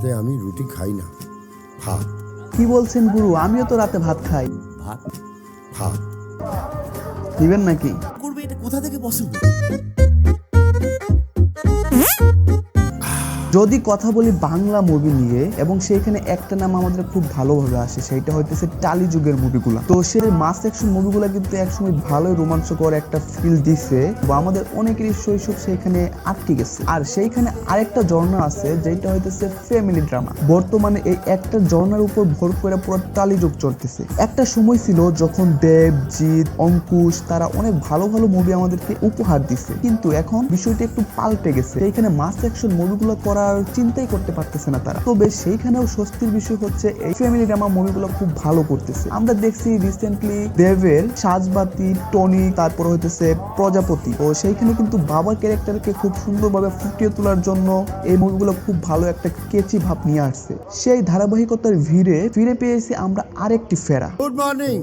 রাতে আমি রুটি খাই না, ভাত। কি বলছেন গুরু? আমিও তো রাতে ভাত খাই। ভাত ভাত দিবেন নাকি? করবে, এটা কোথা থেকে পসিবল? যদি কথা বলি বাংলা মুভি নিয়ে, এবং সেইখানে একটা নাম আমাদের খুব ভালোভাবে আসে, সেইটা হইতেছে টালি যুগের মুভিগুলো। তো সেই মাস অ্যাকশন মুভিগুলো কিন্তু একসময় ভালোই রোমাঞ্চকর একটা ফিল দিছে, বা আমাদের অনেকেরই শৈশব সেইখানে আটকে গেছে। আর সেইখানে আরেকটা জনরা আছে, যেটা হইতেছে ফ্যামিলি ড্রামা। বর্তমানে এই একটা জনরার উপর ভর করে পুরো টালি যুগ চলতেছে। একটা সময় ছিল যখন দেব, জিৎ, অঙ্কুশ তারা অনেক ভালো ভালো মুভি আমাদেরকে উপহার দিচ্ছে, কিন্তু এখন বিষয়টা একটু পাল্টে গেছে। এইখানে মাস অ্যাকশন মুভিগুলো করার চিন্তাই করতে পারতেছে না তারা। তবে সেইখানেও স্বস্তির বিষয় হচ্ছে এই ফ্যামিলি ড্রামা মুভিগুলো খুব ভালো করতেছে। আমরা দেখছি রিসেন্টলি দেবের সাজবাতি, টনি, তারপর হইতেছে প্রজাপতি। ও সেইখানে কিন্তু বাবার ক্যারেক্টারকে খুব সুন্দরভাবে ফুটিয়ে তোলার জন্য এই মুভিগুলো খুব ভালো একটা কেচি ভাব নিয়ে আসছে। সেই ধারাবাহিকতার ভিড়ে ফিরে পেয়েছি আমরা আরেকটি ফেরা। গুড মর্নিং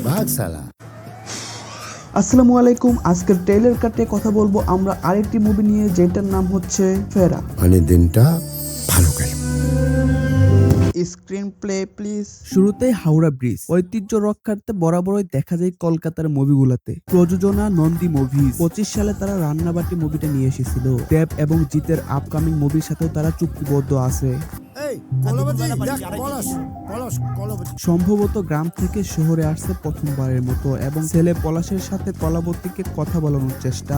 ভাগ সালা। আসসালামু আলাইকুম। আজকের ট্রেলার কাটে কথা বলবো আমরা আরেকটি মুভি নিয়ে, যেটার নাম হচ্ছে ফেরা। মানে দিনটা ভালো গেল। Screen play please. শুরুতেই হাওড়া ব্রিজ ঐতিহ্য রক্ষার্থে বরাবরই দেখা যায় কলকাতার মুভিগুলোতে। প্রযোজনা নন্দী মুভিজ। 25 সালে তারা রান্নাবাটি মুভিটা নিয়ে এসেছিল। দেব এবং জিতের আপকামিং মুভির সাথেও তারা চুক্তিবদ্ধ আছে। সম্ভবত গ্রাম থেকে শহরে আসছে প্রথমবারের মতো, এবং ছেলে পলাশের সাথে কলাবতীকে কথা বলানোর চেষ্টা,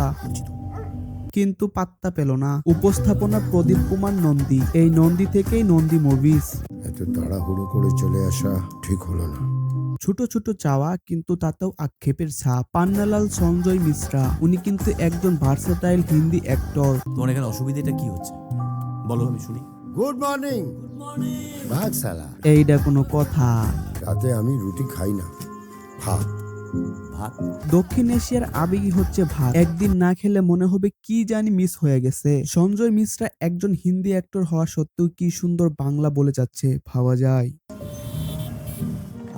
কিন্তু পাত্তা পেল না। উপস্থাপনা প্রদীপ কুমার নন্দী। এই নন্দী থেকেই নন্দী মুভিজ। এত তাড়াহুড়ো করে চলে আসা ঠিক হলো না। ছোট ছোট চাওয়া, কিন্তু তাতেও আক্ষেপের ছাপ। পান্নালাল সঞ্জয় মিশ্রা, উনি কিন্তু একজন ভার্সেটাইল হিন্দি অ্যাক্টর। তোমার এখানে অসুবিধাটা কি হচ্ছে বলো, আমি শুনি। গুড মর্নিং ভাগ সালা। এইটা কোনো কথা? রাতে আমি রুটি খাই না, ভাত। ভাত দক্ষিণ এশিয়ার আবেগই হচ্ছে ভাত। একদিন না খেলে মনে হবে কি জানি মিস হয়ে গেছে। সঞ্জয় মিশ্রা একজন হিন্দি অ্যাক্টর হওয়া সত্ত্বেও কি সুন্দর বাংলা বলে যাচ্ছে, ভাবা যায়।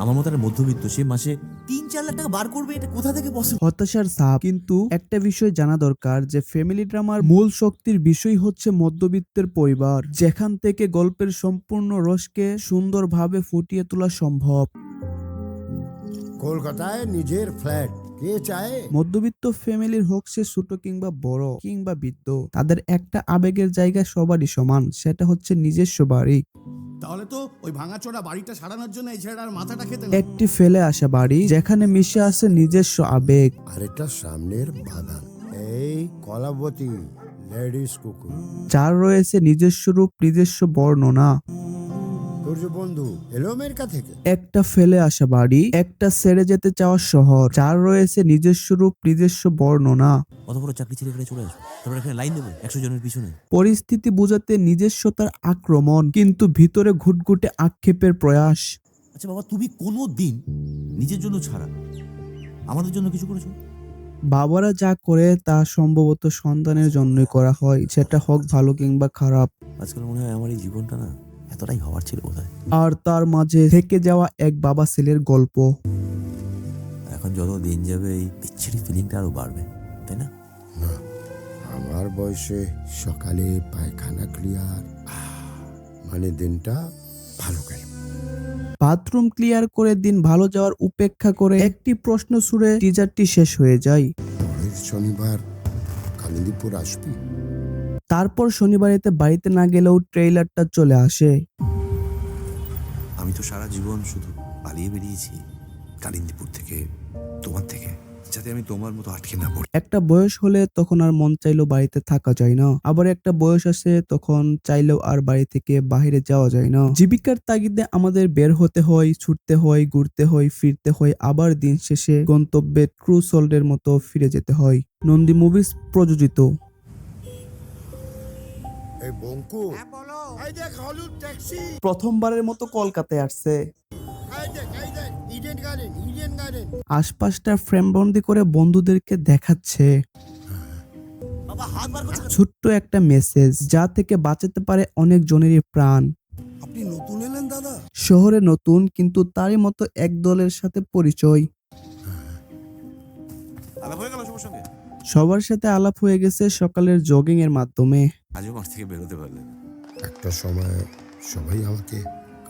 আমার মতো একটা মধ্যবিত্ত, সে মাসে 3-4 লাখ টাকা বার করবে, এটা কোথা থেকে পসিবল? হতাশার ছাপ। কিন্তু একটা বিষয় জানা দরকার, যে ফ্যামিলি ড্রামার মূল শক্তির বিষয় হচ্ছে মধ্যবিত্তের পরিবার, যেখান থেকে গল্পের সম্পূর্ণ রসকে সুন্দরভাবে ফুটিয়ে তোলা সম্ভব। কলকাতায় নিজের ফ্ল্যাট কে চায়? মধ্যবিত্ত ফ্যামিলির হোক সে ছোট কিংবা বড় কিংবা বৃদ্ধ, তাদের একটা আবেগের জায়গা সবারই সমান, সেটা হচ্ছে নিজস্ব বাড়ি। তাহলে তো ওই ভাঙাচোরা বাড়িটা সারানোর জন্য এই ছেলেটার মাথাটা খেতে না। একটি ফেলে আসা বাড়ি, যেখানে মিশে আছে নিজস্ব আবেগ। আরেকটা সামনের বাগান, এই কলাবতী লেডিস কুকুর। যার রয়েছে নিজস্ব রূপ, নিজস্ব বর্ণনা। তোর যে বন্ধু এলো আমেরিকা থেকে। একটা ফেলে আসা বাড়ি, একটা ছেড়ে যেতে চাওয়া শহর, যার রয়েছে নিজস্ব রূপ, নিজস্ব বর্ণনা। অত বড় চাকরি ছেড়ে এখানে চলে আসো, তারপর এখানে লাইন দেবো 100 জনের পিছনে। পরিস্থিতি বোঝাতে নিজস্বতার আক্রমণ, কিন্তু ভিতরে ঘুটঘুটে আক্ষেপের প্রয়াস। আচ্ছা বাবা, তুমি কোনো দিন নিজের জন্য ছাড়া আমাদের জন্য কিছু করেছো? বাবারা যা করে তা সম্ভবত সন্তানের জন্যই করা হয়, সেটা হোক ভালো কিংবা খারাপ। আজকাল মনে হয় আমার এই জীবনটা না এতটাই হওয়ার ছিল বোধহয়। আর তার মাঝে থেকে যাওয়া এক বাবা ছেলের গল্প। এখন যত দিন যাবে এই বিচ্ছিরি ফিলিংটা আরো বাড়বে, তাই না? না, আমার বয়সে সকালে পায়খানা ক্লিয়ার, মানে দিনটা ভালো গেল। বাথরুম ক্লিয়ার করে দিন ভালো যাওয়ার উপেক্ষা করে একটি প্রশ্ন ছুড়ে টিজারটি শেষ হয়ে যায়। পরের শনিবার কালিন্দীপুর আসবি? তারপর শনিবারেতে বাড়িতে না গেলেও ট্রেইলারটা চলে আসে। আমি তো সারা জীবন শুধু পালিয়ে বেরিয়েছি কালিন্দীপুর থেকে, তোমার থেকে, যাতে আমি তোমার মতো আটকে না পড়ি। একটা বয়স হলে তখন আর মন চাইলেও বাড়িতে থাকা যায় না, আবার একটা বয়স আসে তখন চাইলেও আর বাড়ি থেকে বাইরে যাওয়া যায় না। জীবিকার তাগিদে আমাদের বের হতে হয়, ছুটতে হয়, ঘুরতে হয়, ফিরতে হয়, আবার দিন শেষে গন্তব্যে ট্রু সোল্ডের মতো ফিরে যেতে হয়। নন্দী মুভিজ প্রযোজিত। এই বঙ্কু, এই দেখ হলুদ ট্যাক্সি। প্রথমবারের মতো কলকাতায় আসছে। এই দেখ ইডেন গার্ডেন। আশপাশটা ফ্রেমবন্দি করে বন্ধুদেরকে দেখাচ্ছে। বাবা হাত বার করছো। ছোট্ট একটা মেসেজ, যা থেকে বাঁচাতে পারে অনেক জনেরই প্রাণ। আপনি নতুন এলেন দাদা? শহরে নতুন, কিন্তু তারই মতো এক দলের সাথে পরিচয়। আলাপ হয়ে গেল সবার সঙ্গে? সবার সাথে আলাপ হয়ে গেছে সকালের জগিং এর মাধ্যমে। আজও মাঠ থেকে বেরোতে পারলেন? একটা সময় সবাই আমাকে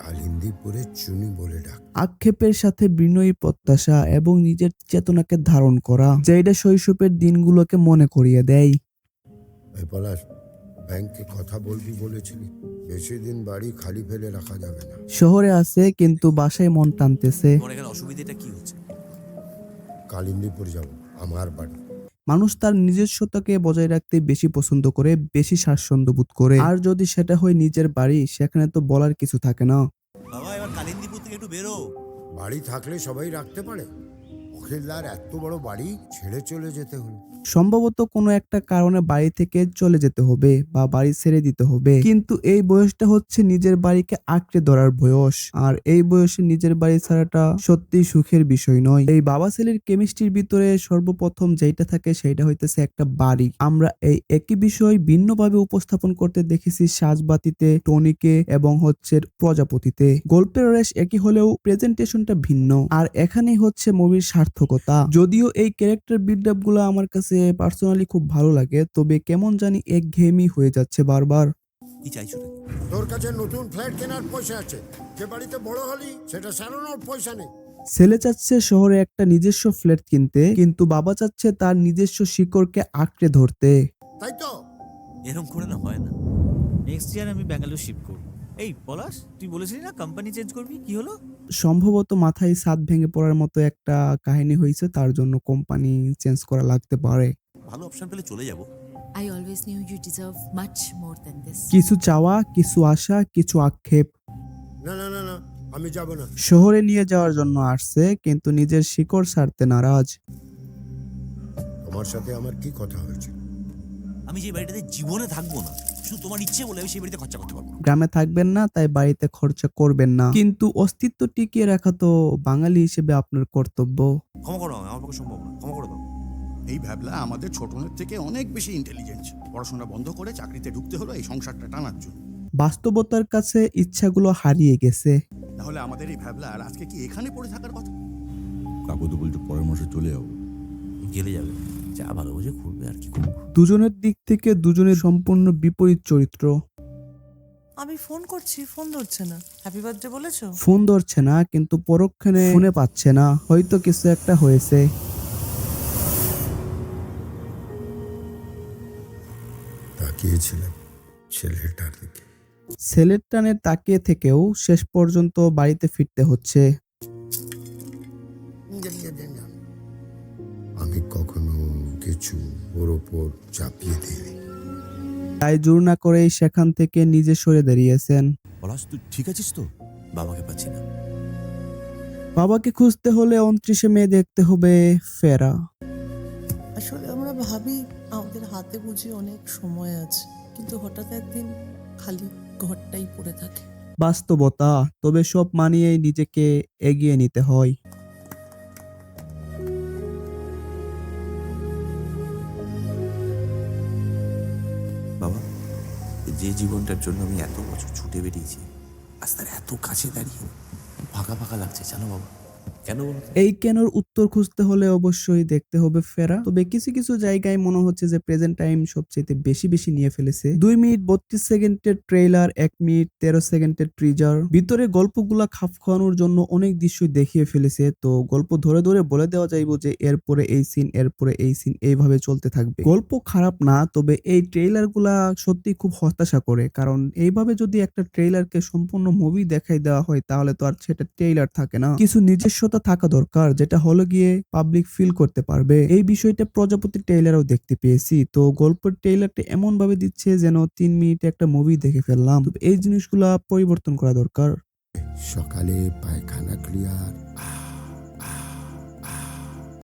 কালিন্দীপুরে চুনি বলে ডাক। আক্ষেপের সাথে বিনয়ী প্রত্যাশা এবং নিজের চেতনাকে ধারণ করা, যেটা শৈশবের দিনগুলোকে মনে করিয়ে দেয়। এই পলাশ, ব্যাংকে কথা বলবি বলেছিলি, বেশি দিন বাড়ি খালি ফেলে রাখা যাবে না। শহরে আছে কিন্তু বাসায় মন টানতেছে। তোমার এখানে অসুবিধাটা কি হচ্ছে? কালিন্দীপুর যাব, আমার বাড়ি। মানুষ তার নিজস্বতাকে বজায় রাখতে বেশি পছন্দ করে, বেশি স্বাচ্ছন্দ্য বোধ করে। আর যদি সেটা হয় নিজের বাড়ি, সেখানে তো বলার কিছু থাকে না। বাবা এবার কালিন্দীপুর থেকে একটু বেরো। বাড়ি থাকলে সবাই রাখতে পারে? অখিলদার এত বড় বাড়ি ছেড়ে চলে যেতে হলো। সম্ভবত কোনো একটা কারণে বাড়ি থেকে চলে যেতে হবে বা বাড়ি ছেড়ে দিতে হবে, কিন্তু এই বয়সটা হচ্ছে নিজের বাড়িকে আঁকড়ে ধরার বয়স। আর এই বয়সে নিজের বাড়ি ছাড়াটা সত্যি সুখের বিষয় নয়। এই বাবা ছেলের কেমিস্ট্রির ভিতরে সর্বপ্রথম যেটা থাকে সেটা হইতেছে একটা বাড়ি। আমরা এই একই বিষয় ভিন্নভাবে উপস্থাপন করতে দেখেছি সাজবাতিতে, টনিকে এবং হচ্ছে প্রজাপতিতে। গল্পের রেশ একই হলেও প্রেজেন্টেশনটা ভিন্ন। আর এখানেই হচ্ছে মুভির সার্থকতা। যদিও এই ক্যারেক্টার বিল্ডআপ গুলো আমার কাছে পার্সোনালি খুব ভালো লাগে, তবে কেমন জানি একঘেয়েমি হয়ে যাচ্ছে বারবার। কি চাইছো নাকি? তোর কাছে নতুন ফ্ল্যাট কেনার পয়সা আছে, যে বাড়িতে বড় হলি সেটা সারানোর পয়সা নেই। ছেলে চাচ্ছে শহরে একটা নিজস্ব ফ্ল্যাট কিনতে, কিন্তু বাবা চাচ্ছে তার নিজস্ব শিকড়কে আঁকড়ে ধরতে। তাই তো? এরকম করে না হয় না। নেক্সট ইয়ার আমি ব্যাঙ্গালোর শিফট করব। এই পলাশ, তুই বলেছিলি না কোম্পানি চেঞ্জ করবি, কি হলো? সম্ভবত মাথায় ছাদ ভেঙে পড়ার মতো একটা কাহিনী হয়েছে, তার জন্য কোম্পানি চেঞ্জ করা লাগতে পারে। ভালো অপশন পেলে চলে যাব। I always knew you deserve much more than this. কিছু চাওয়া, কিছু আশা, কিছু আক্ষেপ। না না না না, আমি যাব না। শহরে নিয়ে যাওয়ার জন্য আসছে, কিন্তু নিজের শিকড় ছাড়তে নারাজ। তোমার সাথে আমার কি কথা হয়েছে? আমি যে বাড়িটাতে জীবনে থাকবো না, শুধু তোমার ইচ্ছে বলে আমি সেই বাড়িতে খরচা করতে পারবো না। গ্রামে থাকবেন না, তাই বাড়িতে খরচা করবেন না, কিন্তু অস্তিত্ব টিকিয়ে রাখা তো বাঙালি হিসেবে আপনার কর্তব্য। ক্ষমা করো, আমার পক্ষে সম্ভব না, ক্ষমা করে দাও। এই ভ্যাবলা আমাদের ছোটনের থেকে অনেক বেশি ইন্টেলিজেন্ট। পড়াশোনা বন্ধ করে চাকরিতে ঢুকতে হলো এই সংসারটা টানার জন্য। বাস্তবতার কাছে ইচ্ছাগুলো হারিয়ে গেছে। তাহলে আমাদের এই ভ্যাবলার আজকে কি এখানে পড়ে থাকার কথা? কাকু তো বলছো পরের মাসে চলে যাবো। গেলে যাবে, যা ভালো বুঝে করবে, আর কি করবো। দুজনের দিক থেকে দুজনের সম্পূর্ণ বিপরীত চরিত্র। আমি ফোন করছি, ফোন ধরছে না। হ্যাপি বার্থডে বলেছো? ফোন ধরছে না, কিন্তু পরক্ষণে ফোনে পাচ্ছে না, হয়তো কিছু একটা হয়েছে। তাকিয়েছিলাম ছেলেটার দিকে। ছেলের টানে তাকিয়ে থেকেও শেষ পর্যন্ত বাড়িতে ফিরতে হচ্ছে। আমি কখনো কিছু ওর ওপর চাপিয়ে দিই। তাই জোর না করেই সেখান থেকে নিজে সরে দাঁড়িয়েছেন। পলাশ, তুই ঠিক আছিস তো? বাবাকে পাচ্ছি না। বাবাকে খুঁজতে হলে 29 মে দেখতে হবে ফেরা। আসলে আমরা ভাবি আমাদের হাতে বুঝি অনেক সময় আছে, কিন্তু হঠাৎ একদিন খালি ঘরটাই পড়ে থাকে। বাস্তবতা, তবে সব মানিয়েই নিজেকে এগিয়ে নিতে হয়। বাবা, যে জীবনটার জন্য আমি এত বছর ছুটে বেরিয়েছি, আজ তার এত কাছে দাঁড়িয়ে ফাঁকা ফাঁকা লাগছে, জানো বাবা? কেন বলো তো? এই কেনর উত্তর খুঁজতে হলে অবশ্যই দেখতে হবে ফেরা। তবে কিছু কিছু জায়গায় মনে হচ্ছে যে প্রেজেন্ট টাইম সবচেয়ে বেশি নিয়ে ফেলেছে। 2 মিনিট 32 সেকেন্ডের ট্রেইলার, 1 মিনিট 13 সেকেন্ডের ট্রিজার, ভিতরে গল্পগুলা খাপ খাওয়ানোর জন্য অনেক দৃশ্যই দেখিয়ে ফেলেছে। তো গল্প ধরে ধরে বলে দেওয়া যাইব যে এরপরে এই সিন, এরপরে এই সিন, এইভাবে চলতে থাকবে। গল্প খারাপ না, তবে এই ট্রেইলার গুলা সত্যি খুব হতাশা করে, কারণ এইভাবে যদি একটা ট্রেইলারকে সম্পূর্ণ মুভি দেখাই দেওয়া হয় তাহলে তো আর সেটা ট্রেইলার থাকে না। কিছু নিজস্বতা থাকা দরকার, যেটা হলো গিয়ে পাবলিক ফিল করতে পারবে। এই বিষয়টা প্রজাপতি ট্রেইলারও দেখতে পেয়েছি। তো গল্পের ট্রেইলারটা এমন ভাবে দিচ্ছে যেন 3 মিনিটে একটা মুভি দেখে ফেললাম। এই জিনিসগুলা পরিবর্তন করা দরকার। সকালে পায়খানা ক্লিয়ার,